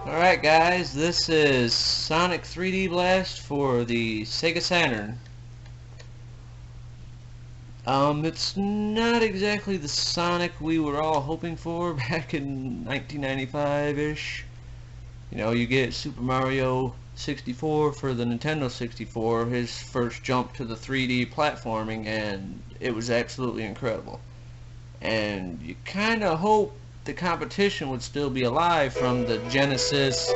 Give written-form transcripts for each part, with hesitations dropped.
Alright guys, this is Sonic 3D Blast for the Sega Saturn. It's not exactly the Sonic we were all hoping for back in 1995-ish. You know, you get Super Mario 64 for the Nintendo 64, his first jump to the 3D platforming, and it was absolutely incredible. And you kind of hope the competition would still be alive from the Genesis,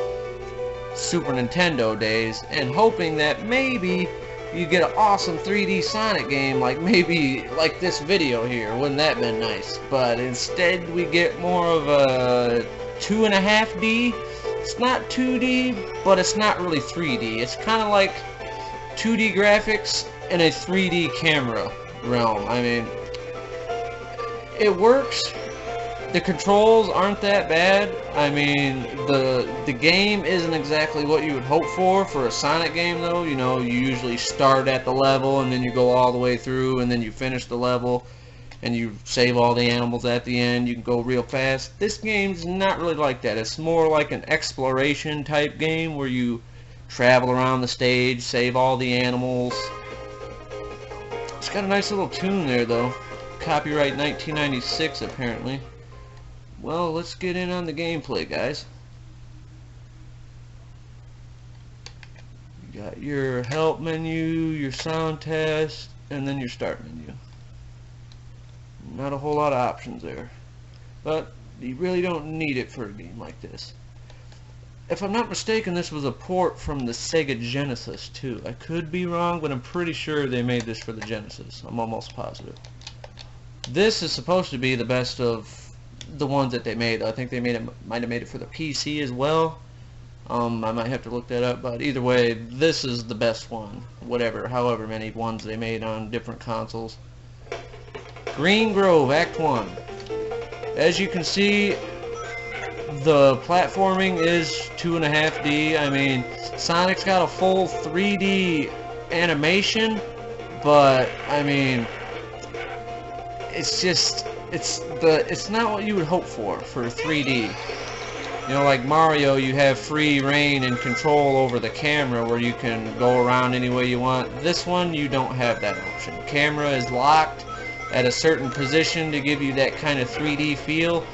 Super Nintendo days, and hoping that maybe you get an awesome 3D Sonic game, like maybe like this video here. Wouldn't that been nice? But instead we get more of a 2.5D. It's not 2D, but it's not really 3D. It's kind of like 2D graphics in a 3D camera realm. I mean, it works. The controls aren't that bad. I mean, the game isn't exactly what you would hope for a Sonic game, though. You know, you usually start at the level and then you go all the way through and then you finish the level and you save all the animals at the end. You can go real fast. This game's not really like that. It's more like an exploration type game where you travel around the stage, save all the animals. It's got a nice little tune there, though. Copyright 1996, apparently. Well, let's get in on the gameplay, guys. You got your help menu, your sound test, and then your start menu. Not a whole lot of options there, but you really don't need it for a game like this. If I'm not mistaken, this was a port from the Sega Genesis too. I could be wrong, but I'm pretty sure they made this for the Genesis. I'm almost positive. This is supposed to be the best of the ones that they made. I think they might have made it for the PC as well. I might have to look that up, but either way, this is the best one. However many ones they made on different consoles. Green Grove, Act 1. As you can see, the platforming is 2.5D. I mean, Sonic's got a full 3D animation, but I mean, it's not what you would hope for 3D. You know, like Mario, you have free reign and control over the camera where you can go around any way you want. This one, you don't have that option. Camera is locked at a certain position to give you that kind of 3D feel.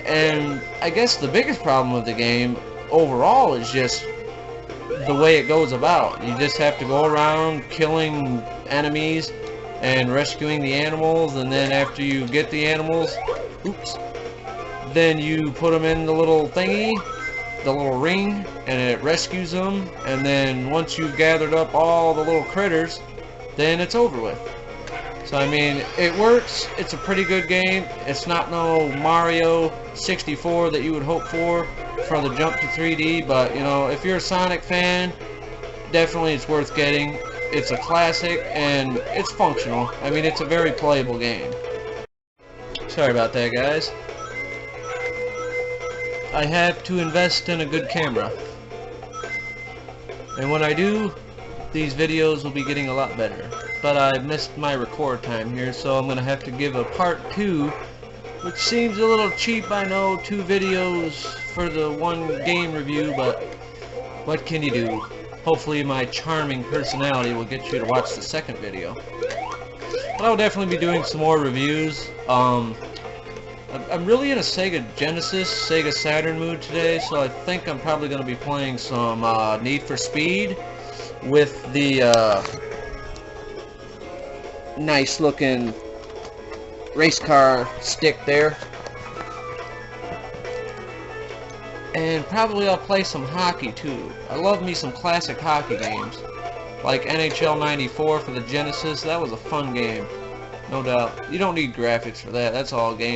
And I guess the biggest problem with the game overall is just the way it goes about. You just have to go around killing enemies and rescuing the animals, and then after you get the animals, then you put them in the little thingy, the little ring, and it rescues them, and then once you've gathered up all the little critters, then it's over with. So I mean, it works. It's a pretty good game. It's not no Mario 64 that you would hope for the jump to 3D, but you know, if you're a Sonic fan, definitely it's worth getting. It's a classic and it's functional. I mean, it's a very playable game. Sorry about that, guys. I have to invest in a good camera, and when I do, these videos will be getting a lot better. But I missed my record time here, so I'm gonna have to give a part 2, which seems a little cheap, I know, 2 videos for the one game review, but what can you do? Hopefully my charming personality will get you to watch the second video. But I'll definitely be doing some more reviews. I'm really in a Sega Genesis, Sega Saturn mood today, so I think I'm probably going to be playing some Need for Speed with the nice looking race car stick there. And probably I'll play some hockey too. I love me some classic hockey games, like NHL 94 for the Genesis. That was a fun game, no doubt. You don't need graphics for that. That's all game.